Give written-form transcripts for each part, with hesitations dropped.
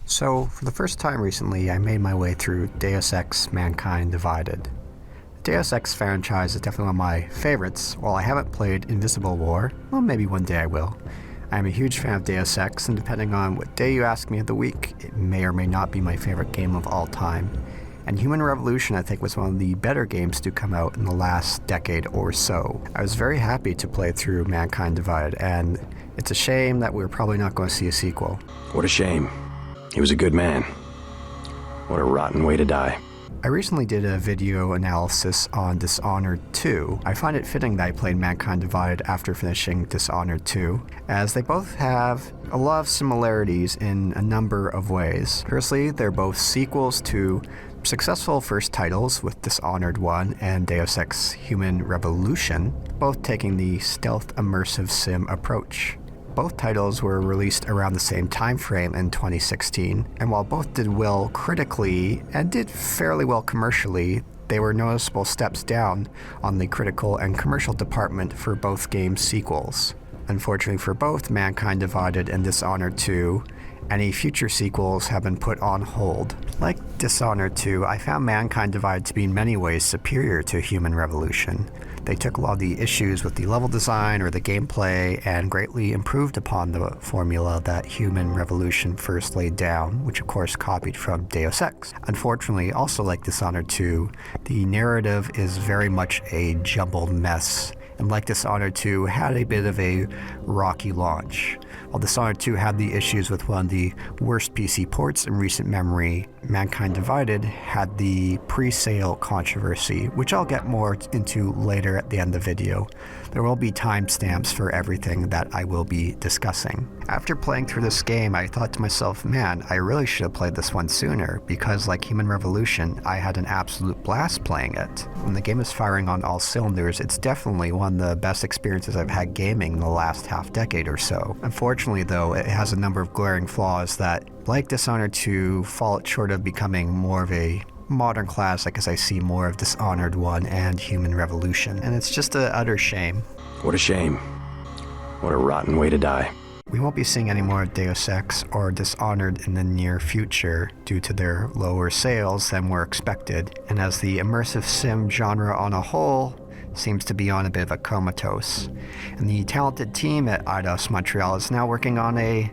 So, for the first time recently, I made my way through Deus Ex Mankind Divided. The Deus Ex franchise is definitely one of my favorites. While I haven't played Invisible War, well, maybe one day I will. I am a huge fan of Deus Ex, and depending on what day you ask me of the week, it may or may not be my favorite game of all time. And Human Revolution, I think, was one of the better games to come out in the last decade or so. I was very happy to play through Mankind Divided, and it's a shame that we're probably not going to see a sequel. What a shame. He was a good man. What a rotten way to die. I recently did a video analysis on Dishonored 2. I find it fitting that I played Mankind Divided after finishing Dishonored 2, as they both have a lot of similarities in a number of ways. Firstly, they're both sequels to successful first titles, with Dishonored 1 and Deus Ex Human Revolution, both taking the stealth immersive sim approach. Both titles were released around the same time frame in 2016, and while both did well critically and did fairly well commercially, they were noticeable steps down on the critical and commercial department for both game sequels. Unfortunately for both Mankind Divided and Dishonored 2, any future sequels have been put on hold. Like Dishonored 2, I found Mankind Divided to be in many ways superior to Human Revolution. They took a lot of the issues with the level design or the gameplay and greatly improved upon the formula that Human Revolution first laid down, which of course copied from Deus Ex. Unfortunately, also like Dishonored 2, the narrative is very much a jumbled mess, and like Dishonored 2, had a bit of a rocky launch. While Dishonored 2 had the issues with one of the worst PC ports in recent memory, Mankind Divided had the pre-sale controversy, which I'll get more into later at the end of the video. There will be timestamps for everything that I will be discussing. After playing through this game, I thought to myself, man, I really should have played this one sooner, because like Human Revolution, I had an absolute blast playing it. When the game is firing on all cylinders, it's definitely one of the best experiences I've had gaming in the last half decade or so. Unfortunately though, it has a number of glaring flaws that, like Dishonored 2, fall short of becoming more of a modern classic as I see more of Dishonored 1 and Human Revolution, and it's just an utter shame. What a shame. What a rotten way to die. We won't be seeing any more Deus Ex or Dishonored in the near future due to their lower sales than were expected, and as the immersive sim genre on a whole seems to be on a bit of a comatose. And the talented team at Eidos Montreal is now working on a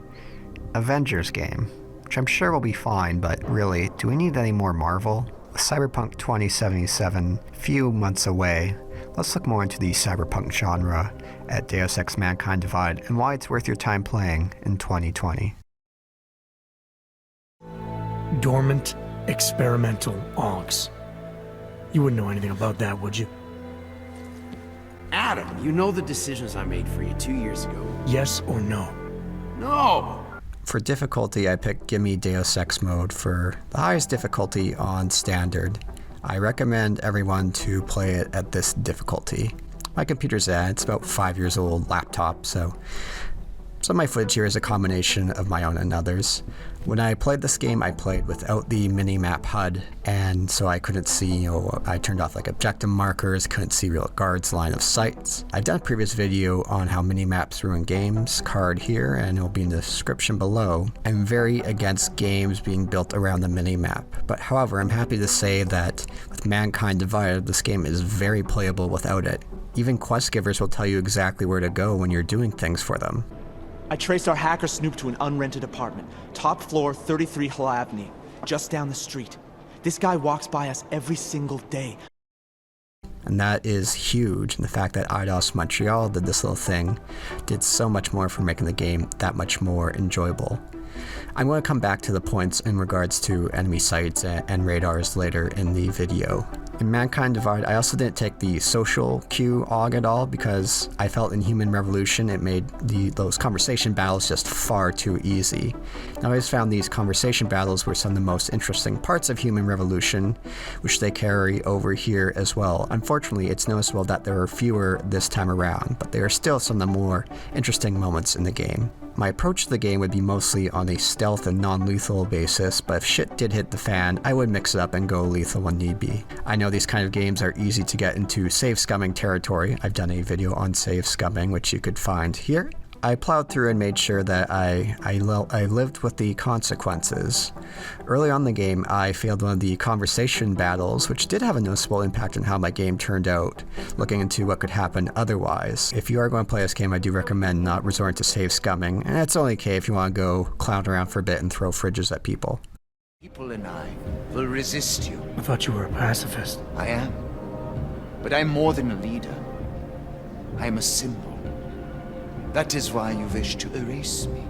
Avengers game, which I'm sure will be fine, but really, do we need any more Marvel? With Cyberpunk 2077 few months away, let's look more into the cyberpunk genre at Deus Ex Mankind Divided and why it's worth your time playing in 2020. Dormant experimental AUX. You wouldn't know anything about that, would you? Adam, you know the decisions I made for you 2 years ago. Yes or no? No! For difficulty, I picked Gimme Deus Ex mode for the highest difficulty on standard. I recommend everyone to play it at this difficulty. My computer's it's about 5 years old laptop, so some of my footage here is a combination of my own and others. When I played this game, I played without the mini-map HUD, and so I couldn't see, I turned off like objective markers, couldn't see real guards' line of sight. I've done a previous video on how mini-maps ruin games, card here, and it'll be in the description below. I'm very against games being built around the mini-map, but however, I'm happy to say that with Mankind Divided, this game is very playable without it. Even quest givers will tell you exactly where to go when you're doing things for them. I traced our hacker snoop to an unrented apartment, top floor, 33 Hull Avenue, just down the street. This guy walks by us every single day. And that is huge, and the fact that Eidos Montreal did this little thing did so much more for making the game that much more enjoyable. I'm going to come back to the points in regards to enemy sights and radars later in the video. In Mankind Divided, I also didn't take the social queue AUG at all because I felt in Human Revolution it made those conversation battles just far too easy. And I always found these conversation battles were some of the most interesting parts of Human Revolution, which they carry over here as well. Unfortunately, it's noticeable that there are fewer this time around, but they are still some of the more interesting moments in the game. My approach to the game would be mostly on a stealth and non-lethal basis, but if shit did hit the fan, I would mix it up and go lethal when need be. I know these kind of games are easy to get into save scumming territory. I've done a video on save scumming, which you could find here. I plowed through and made sure that I lived with the consequences. Early on in the game, I failed one of the conversation battles, which did have a noticeable impact on how my game turned out, looking into what could happen otherwise. If you are going to play this game, I do recommend not resorting to save scumming, and it's only okay if you want to go clown around for a bit and throw fridges at people. People and I will resist you. I thought you were a pacifist. I am. But I'm more than a leader. I am a symbol. That is why you wish to erase me.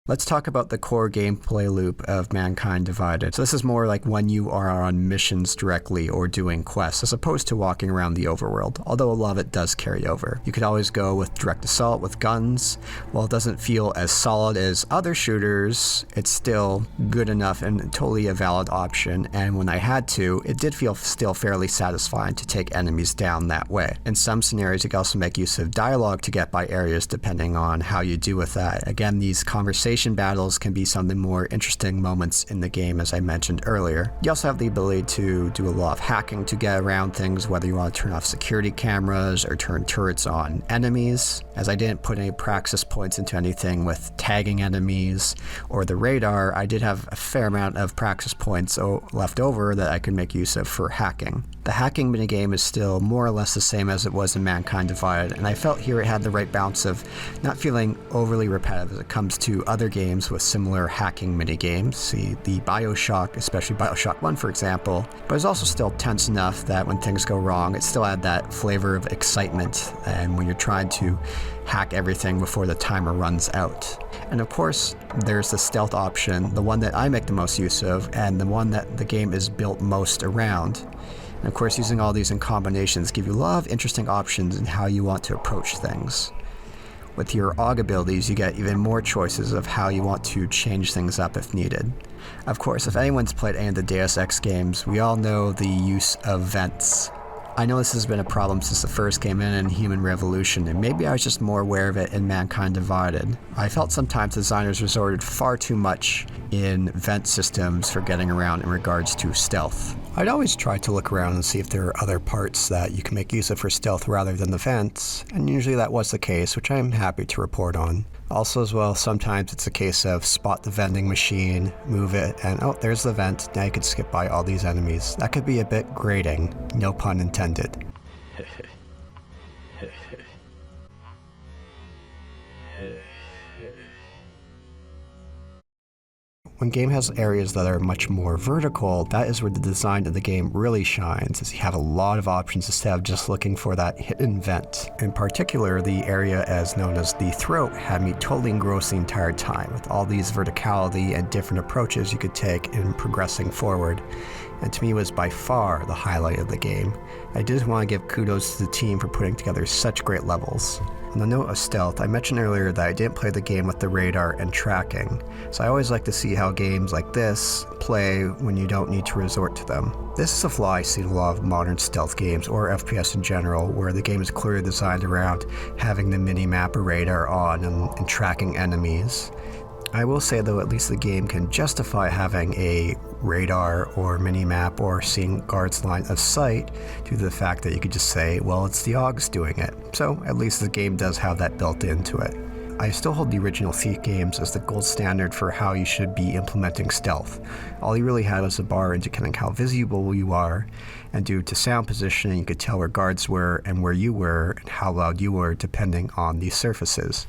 Let's talk about the core gameplay loop of Mankind Divided. So this is more like when you are on missions directly or doing quests, as opposed to walking around the overworld, although a lot of it does carry over. You could always go with direct assault with guns. While it doesn't feel as solid as other shooters, it's still good enough and totally a valid option, and when I had to, it did feel still fairly satisfying to take enemies down that way. In some scenarios, you can also make use of dialogue to get by areas depending on how you do with that. Again, these conversations battles can be some of the more interesting moments in the game, as I mentioned earlier. You also have the ability to do a lot of hacking to get around things, whether you want to turn off security cameras or turn turrets on enemies. As I didn't put any praxis points into anything with tagging enemies or the radar, I did have a fair amount of praxis points left over that I could make use of for hacking. The hacking minigame is still more or less the same as it was in Mankind Divided, and I felt here it had the right balance of not feeling overly repetitive as it comes to other games with similar hacking minigames. See the Bioshock, especially Bioshock 1 for example, but it's also still tense enough that when things go wrong, it still had that flavor of excitement, and when you're trying to hack everything before the timer runs out. And of course, there's the stealth option, the one that I make the most use of, and the one that the game is built most around. And of course, using all these in combinations give you a lot of interesting options in how you want to approach things. With your AUG abilities, you get even more choices of how you want to change things up if needed. Of course, if anyone's played any of the Deus Ex games, we all know the use of vents. I know this has been a problem since the first came in Human Revolution, and maybe I was just more aware of it in Mankind Divided. I felt sometimes designers resorted far too much in vent systems for getting around in regards to stealth. I'd always try to look around and see if there are other parts that you can make use of for stealth rather than the vents, and usually that was the case, which I'm happy to report on. Also as well, sometimes it's a case of spot the vending machine, move it, and oh, there's the vent, now you can skip by all these enemies. That could be a bit grating, no pun intended. When game has areas that are much more vertical, that is where the design of the game really shines, as you have a lot of options instead of just looking for that hidden vent. In particular, the area as known as the throat had me totally engrossed the entire time, with all these verticality and different approaches you could take in progressing forward. And to me was by far the highlight of the game. I did want to give kudos to the team for putting together such great levels. On the note of stealth, I mentioned earlier that I didn't play the game with the radar and tracking, so I always like to see how games like this play when you don't need to resort to them. This is a flaw I see in a lot of modern stealth games, or FPS in general, where the game is clearly designed around having the mini-map or radar on and tracking enemies. I will say though, at least the game can justify having a radar or mini-map or seeing guards' line of sight due to the fact that you could just say, well, it's the AUGs doing it. So at least the game does have that built into it. I still hold the original Thief games as the gold standard for how you should be implementing stealth. All you really had was a bar indicating how visible you are, and due to sound positioning you could tell where guards were and where you were and how loud you were depending on the surfaces.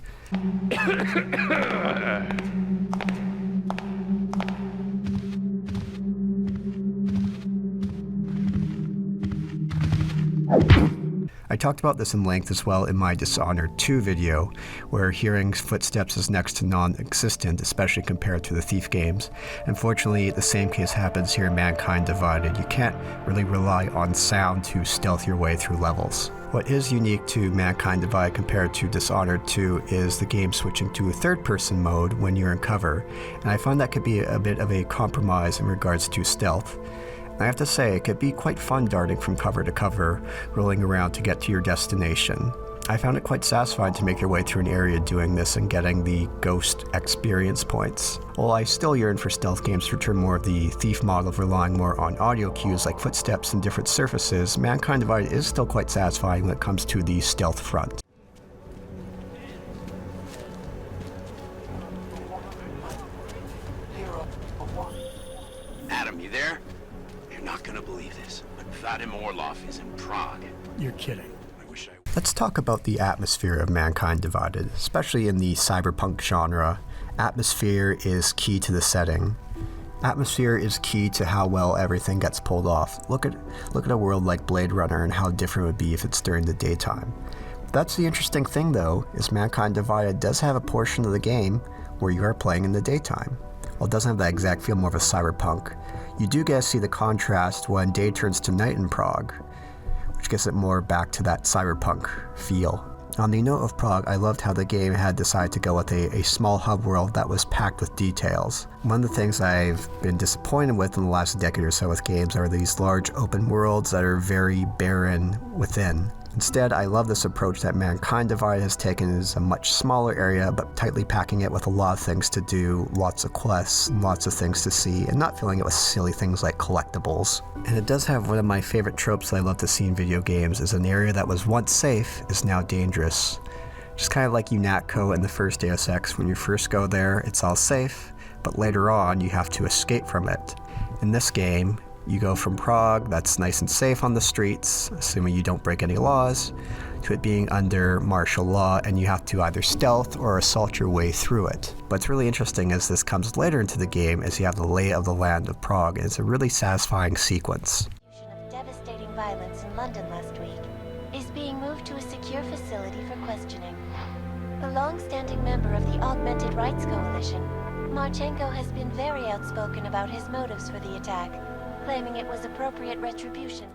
I talked about this in length as well in my Dishonored 2 video, where hearing footsteps is next to non-existent, especially compared to the Thief games. Unfortunately, the same case happens here in Mankind Divided. You can't really rely on sound to stealth your way through levels. What is unique to Mankind Divided compared to Dishonored 2 is the game switching to a third-person mode when you're in cover, and I find that could be a bit of a compromise in regards to stealth. I have to say, it could be quite fun darting from cover to cover, rolling around to get to your destination. I found it quite satisfying to make your way through an area doing this and getting the ghost experience points. While I still yearn for stealth games to return more of the Thief model of relying more on audio cues like footsteps and different surfaces, Mankind Divided is still quite satisfying when it comes to the stealth front. there? You're not gonna believe this, but Vadim Orlov is in Prague. You're kidding. I wish I... Let's talk about the atmosphere of Mankind Divided. Especially in the cyberpunk genre, atmosphere is key to the setting. Atmosphere is key to how well everything gets pulled off. Look at a world like Blade Runner and how different it would be if it's during the daytime. That's the interesting thing though, is Mankind Divided does have a portion of the game where you are playing in the daytime. While it doesn't have that exact feel more of a cyberpunk, you do get to see the contrast when day turns to night in Prague, which gets it more back to that cyberpunk feel. On the note of Prague, I loved how the game had decided to go with a small hub world that was packed with details. One of the things I've been disappointed with in the last decade or so with games are these large open worlds that are very barren within. Instead, I love this approach that Mankind Divided has taken as a much smaller area, but tightly packing it with a lot of things to do, lots of quests, and lots of things to see, and not filling it with silly things like collectibles. And it does have one of my favorite tropes that I love to see in video games, is an area that was once safe is now dangerous. Just kind of like UNATCO in the first Deus Ex. When you first go there, it's all safe, but later on you have to escape from it. In this game, you go from Prague, that's nice and safe on the streets, assuming you don't break any laws, to it being under martial law, and you have to either stealth or assault your way through it. What's really interesting as this comes later into the game is you have the lay of the land of Prague, and it's a really satisfying sequence. Of devastating violence in London last week is being moved to a secure facility for questioning. A long-standing member of the Augmented Rights Coalition, Marchenko has been very outspoken about his motives for the attack, claiming it was appropriate retribution.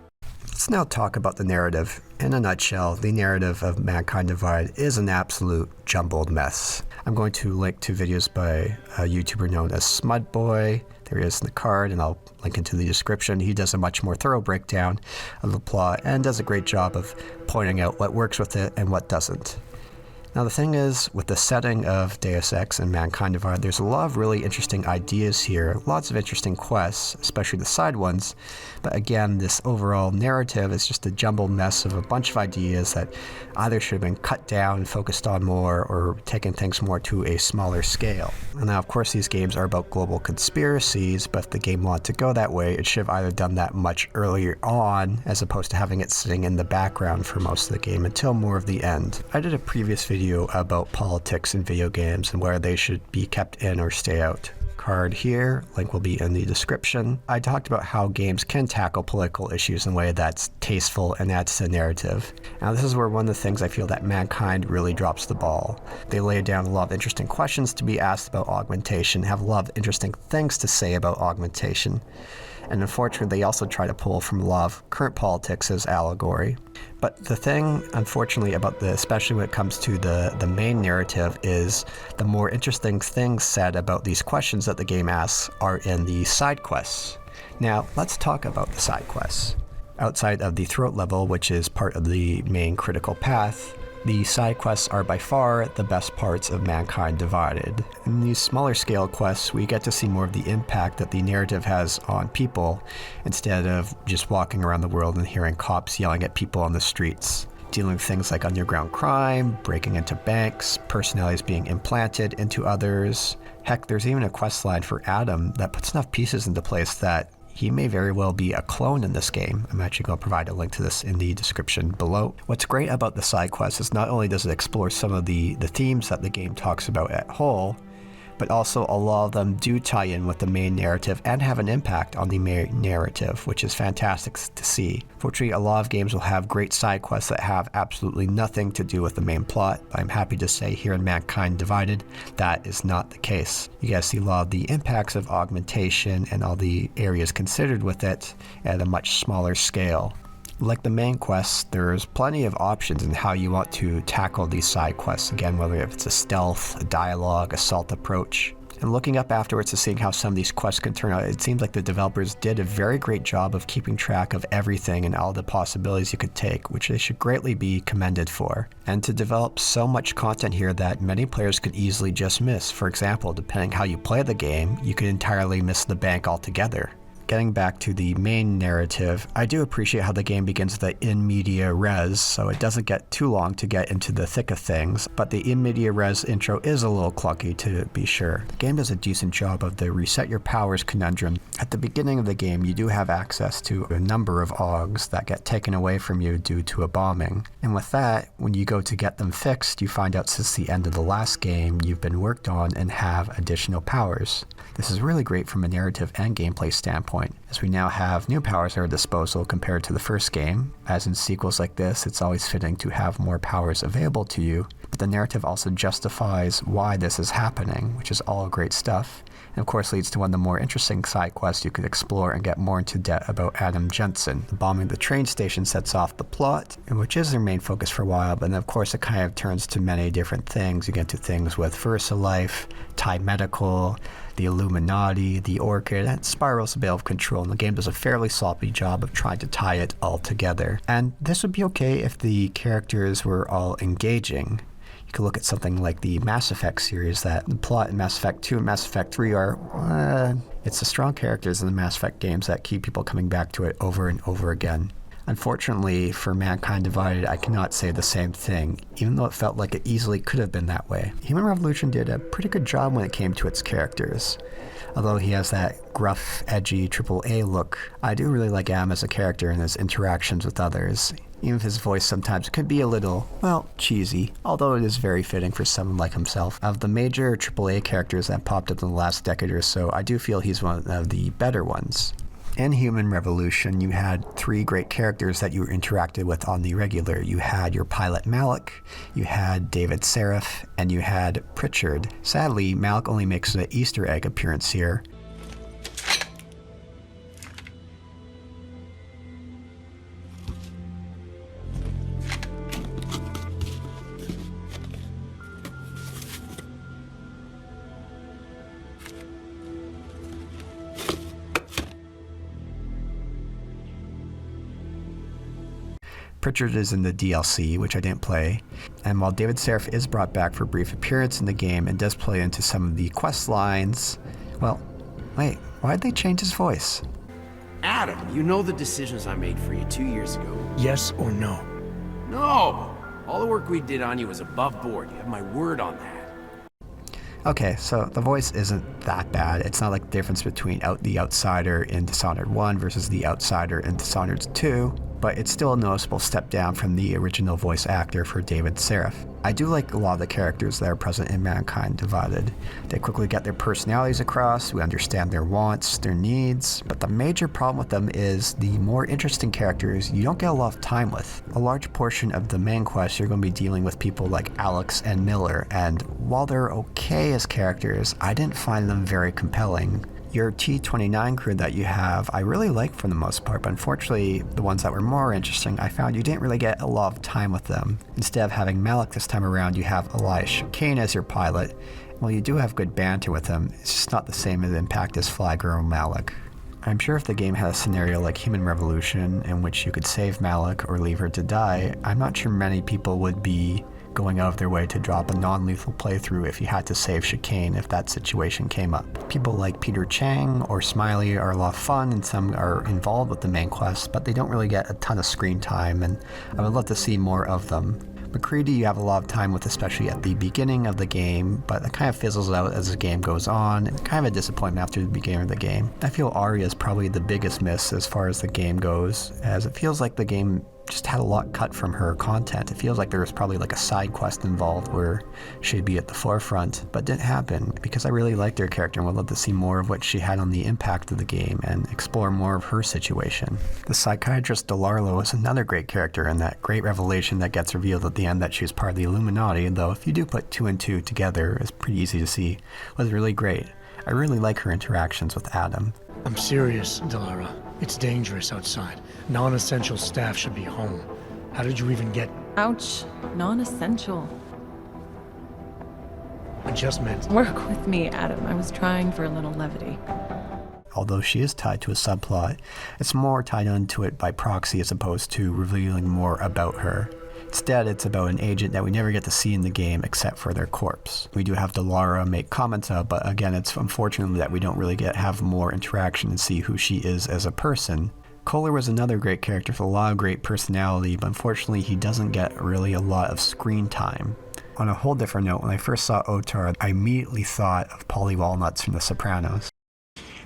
Let's now talk about the narrative. In a nutshell, the narrative of Mankind Divided is an absolute jumbled mess. I'm going to link to videos by a YouTuber known as Smudboy. There he is in the card, and I'll link into the description. He does a much more thorough breakdown of the plot and does a great job of pointing out what works with it and what doesn't. Now the thing is, with the setting of Deus Ex and Mankind Divided, there's a lot of really interesting ideas here, lots of interesting quests, especially the side ones, but again, this overall narrative is just a jumbled mess of a bunch of ideas that either should have been cut down and focused on more, or taken things more to a smaller scale. And now of course these games are about global conspiracies, but if the game wanted to go that way, it should have either done that much earlier on, as opposed to having it sitting in the background for most of the game until more of the end. I did a previous video about politics in video games and where they should be kept in or stay out. Card here, link will be in the description. I talked about how games can tackle political issues in a way that's tasteful and adds to the narrative. Now this is where one of the things I feel that Mankind really drops the ball. They lay down a lot of interesting questions to be asked about augmentation, have a lot of interesting things to say about augmentation. And unfortunately, they also try to pull from a lot of current politics as allegory. But the thing, unfortunately, about especially when it comes to the main narrative, is the more interesting things said about these questions that the game asks are in the side quests. Now, let's talk about the side quests. Outside of the throat level, which is part of the main critical path, the side quests are by far the best parts of Mankind Divided. In these smaller scale quests, we get to see more of the impact that the narrative has on people, instead of just walking around the world and hearing cops yelling at people on the streets. Dealing with things like underground crime, breaking into banks, personalities being implanted into others. Heck, there's even a quest line for Adam that puts enough pieces into place that he may very well be a clone in this game. I'm actually going to provide a link to this in the description below. What's great about the side quests is not only does it explore some of the themes that the game talks about at whole, but also a lot of them do tie in with the main narrative and have an impact on the main narrative, which is fantastic to see. Fortunately, a lot of games will have great side quests that have absolutely nothing to do with the main plot, but I'm happy to say here in Mankind Divided, that is not the case. You guys see a lot of the impacts of augmentation and all the areas considered with it at a much smaller scale. Like the main quests, there's plenty of options in how you want to tackle these side quests, again, whether it's a stealth, a dialogue, assault approach. And looking up afterwards to seeing how some of these quests can turn out, it seems like the developers did a very great job of keeping track of everything and all the possibilities you could take, which they should greatly be commended for. And to develop so much content here that many players could easily just miss. For example, depending how you play the game, you could entirely miss the bank altogether. getting back to the main narrative, I do appreciate how the game begins with the in media res, so it doesn't get too long to get into the thick of things, but the in media res intro is a little clunky to be sure. The game does a decent job of the reset your powers conundrum. At the beginning of the game, you do have access to a number of AUGs that get taken away from you due to a bombing. And with that, when you go to get them fixed, you find out since the end of the last game, you've been worked on and have additional powers. This is really great from a narrative and gameplay standpoint, as we now have new powers at our disposal compared to the first game. As in sequels like this, it's always fitting to have more powers available to you, but the narrative also justifies why this is happening, which is all great stuff. And of course leads to one of the more interesting side quests you could explore and get more into depth about Adam Jensen. Bombing the train station sets off the plot, which is their main focus for a while, but then of course it kind of turns to many different things. You get to things with VersaLife, Thai Medical, the Illuminati, the Orchid, and spirals a bit of control, and the game does a fairly sloppy job of trying to tie it all together. And this would be okay if the characters were all engaging. You could look at something like the Mass Effect series, that the plot in Mass Effect 2 and Mass Effect 3 are, it's the strong characters in the Mass Effect games that keep people coming back to it over and over again. Unfortunately, for Mankind Divided, I cannot say the same thing, even though it felt like it easily could have been that way. Human Revolution did a pretty good job when it came to its characters. Although he has that gruff, edgy AAA look, I do really like Am as a character and his interactions with others. Even if his voice sometimes could be a little, well, cheesy, although it is very fitting for someone like himself. Of the major AAA characters that popped up in the last decade or so, I do feel he's one of the better ones. In Human Revolution, you had 3 great characters that you interacted with on the regular. You had your pilot Malik, you had David Seraph, and you had Pritchard. Sadly, Malik only makes an Easter egg appearance here. Pritchard is in the DLC, which I didn't play, and while David Seraph is brought back for a brief appearance in the game and does play into some of the quest lines, well, wait, why'd they change his voice? Adam, you know the decisions I made for you 2 years ago. Yes or no? No! All the work we did on you was above board. You have my word on that. Okay, so the voice isn't that bad. It's not like the difference between the Outsider in Dishonored 1 versus the Outsider in Dishonored 2, but it's still a noticeable step down from the original voice actor for David Seraph. I do like a lot of the characters that are present in Mankind Divided. They quickly get their personalities across, we understand their wants, their needs, but the major problem with them is the more interesting characters you don't get a lot of time with. A large portion of the main quest you're going to be dealing with people like Alex and Miller, and while they're okay as characters, I didn't find them very compelling. Your T-29 crew that you have, I really like for the most part, but unfortunately, the ones that were more interesting, I found you didn't really get a lot of time with them. Instead of having Malik this time around, you have Elias Chicane as your pilot. Well, you do have good banter with him, it's just not the same impact as Fly Girl Malik. I'm sure if the game had a scenario like Human Revolution, in which you could save Malik or leave her to die, I'm not sure many people would be going out of their way to drop a non-lethal playthrough if you had to save Chicane if that situation came up. People like Peter Chang or Smiley are a lot of fun, and some are involved with the main quest, but they don't really get a ton of screen time, and I would love to see more of them. McCready you have a lot of time with, especially at the beginning of the game, but it kind of fizzles out as the game goes on. It's kind of a disappointment after the beginning of the game. I feel Arya is probably the biggest miss as far as the game goes, as it feels like the game just had a lot cut from her content. It feels like there was probably like a side quest involved where she'd be at the forefront, but didn't happen because I really liked her character and would love to see more of what she had on the impact of the game and explore more of her situation. The psychiatrist DeLarlo is another great character, and that great revelation that gets revealed at the end that she was part of the Illuminati, though if you do put 2 and 2 together, it's pretty easy to see, was really great. I really like her interactions with Adam. I'm serious, Delara. It's dangerous outside. Non-essential staff should be home. How did you even get... Ouch. Non-essential. I just meant... Work with me, Adam. I was trying for a little levity. Although she is tied to a subplot, it's more tied into it by proxy as opposed to revealing more about her. Instead, it's about an agent that we never get to see in the game except for their corpse. We do have Delara make comments of, but again, it's unfortunately that we don't really have more interaction and see who she is as a person. Kohler was another great character with a lot of great personality, but unfortunately he doesn't get really a lot of screen time. On a whole different note, when I first saw Otar, I immediately thought of Paulie Walnuts from The Sopranos.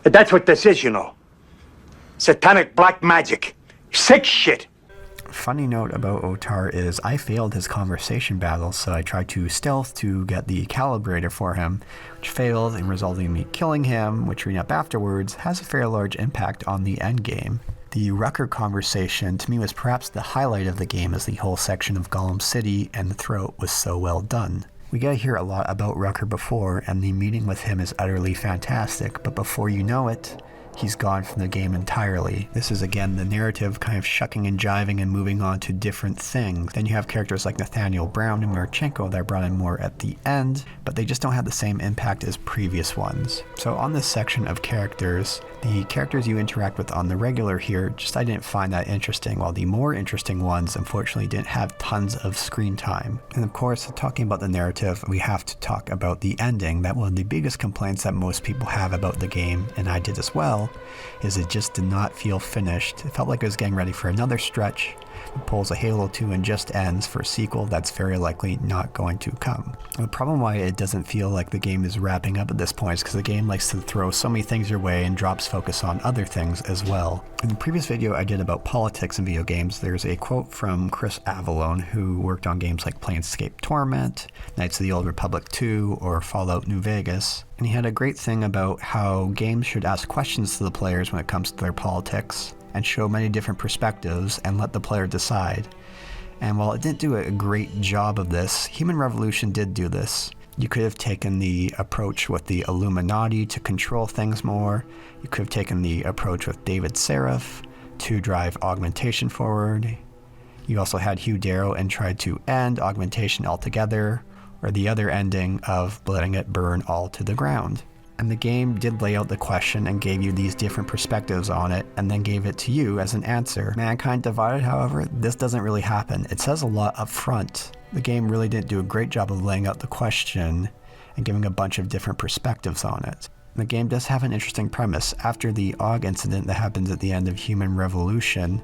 That's what this is, you know. Satanic black magic. Sick shit. Funny note about Otar is I failed his conversation battle, so I tried to stealth to get the calibrator for him, which failed and resulted in me killing him, which reading up afterwards has a fairly large impact on the endgame. The Rucker conversation to me was perhaps the highlight of the game, as the whole section of Gollum City and the Throat was so well done. We get to hear a lot about Rucker before, and the meeting with him is utterly fantastic, but before you know it, he's gone from the game entirely. This is again the narrative kind of shucking and jiving and moving on to different things. Then you have characters like Nathaniel Brown and Marchenko that are brought in more at the end, but they just don't have the same impact as previous ones. So on this section of characters, the characters you interact with on the regular here, I didn't find that interesting, while the more interesting ones unfortunately didn't have tons of screen time. And of course, talking about the narrative, we have to talk about the ending. That one of the biggest complaints that most people have about the game, and I did as well, is it just did not feel finished. It felt like it was getting ready for another stretch. It pulls a Halo 2 and just ends for a sequel that's very likely not going to come. And the problem why it doesn't feel like the game is wrapping up at this point is because the game likes to throw so many things your way and drops focus on other things as well. In the previous video I did about politics in video games, there's a quote from Chris Avallone, who worked on games like Planescape Torment, Knights of the Old Republic 2, or Fallout New Vegas. And he had a great thing about how games should ask questions to the players when it comes to their politics, and show many different perspectives and let the player decide. And while it didn't do a great job of this, Human Revolution did do this. You could have taken the approach with the Illuminati to control things more. You could have taken the approach with David Seraph to drive augmentation forward. You also had Hugh Darrow and tried to end augmentation altogether, or the other ending of letting it burn all to the ground. And the game did lay out the question and gave you these different perspectives on it, and then gave it to you as an answer. Mankind Divided, however, this doesn't really happen. It says a lot up front. The game really didn't do a great job of laying out the question and giving a bunch of different perspectives on it. The game does have an interesting premise. After the AUG incident that happens at the end of Human Revolution,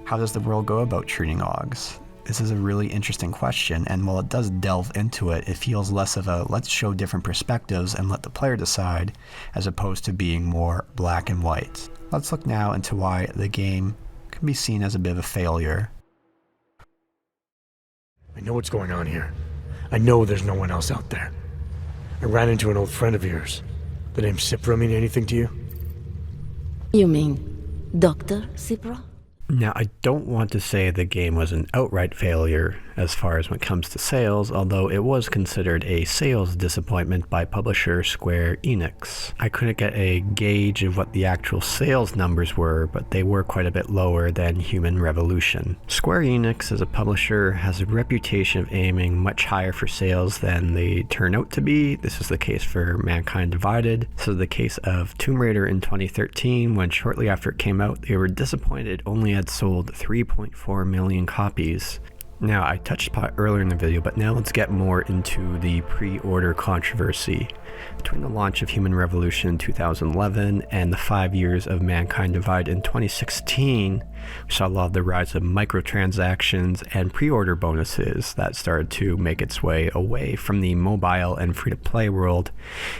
how does the world go about treating AUGs? This is a really interesting question, and while it does delve into it, it feels less of a let's show different perspectives and let the player decide, as opposed to being more black and white. Let's look now into why the game can be seen as a bit of a failure. I know what's going on here. I know there's no one else out there. I ran into an old friend of yours. The name Cipra mean anything to you? You mean Dr. Cipra? Now, I don't want to say the game was an outright failure as far as when it comes to sales, although it was considered a sales disappointment by publisher Square Enix. I couldn't get a gauge of what the actual sales numbers were, but they were quite a bit lower than Human Revolution. Square Enix as a publisher has a reputation of aiming much higher for sales than they turn out to be. This is the case for Mankind Divided. This is the case of Tomb Raider in 2013, when shortly after it came out, they were disappointed only had sold 3.4 million copies. Now, I touched upon it earlier in the video, but now let's get more into the pre-order controversy. Between the launch of Human Revolution in 2011 and the 5 years of Mankind Divided in 2016, we saw a lot of the rise of microtransactions and pre-order bonuses that started to make its way away from the mobile and free-to-play world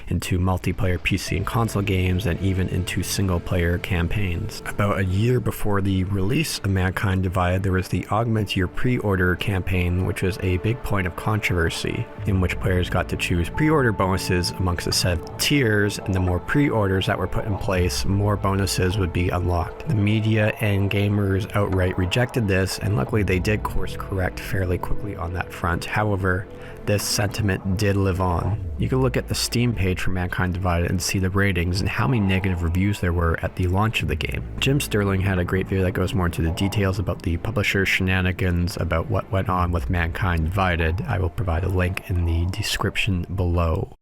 into multiplayer PC and console games, and even into single-player campaigns. About a year before the release of Mankind Divided, there was the Augment Your Pre-Order campaign, which was a big point of controversy, in which players got to choose pre-order bonuses amongst a set of tiers, and the more pre-orders that were put in place, more bonuses would be unlocked. The media and gamers outright rejected this, and luckily they did course correct fairly quickly on that front. However, this sentiment did live on. You can look at the Steam page for Mankind Divided and see the ratings and how many negative reviews there were at the launch of the game. Jim Sterling had a great video that goes more into the details about the publisher's shenanigans, about what went on with Mankind Divided. I will provide a link in the description below.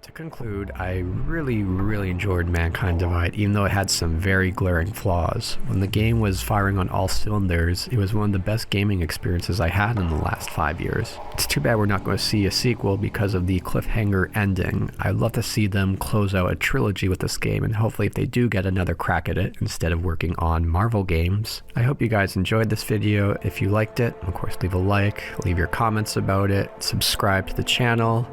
To conclude, I really enjoyed Mankind Divided, even though it had some very glaring flaws. When the game was firing on all cylinders, it was one of the best gaming experiences I had in the last 5 years. It's too bad we're not going to see a sequel because of the cliffhanger ending. I'd love to see them close out a trilogy with this game, and hopefully if they do get another crack at it instead of working on Marvel games. I hope you guys enjoyed this video. If you liked it, of course leave a like, leave your comments about it, subscribe to the channel.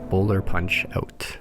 Boulder Punch out.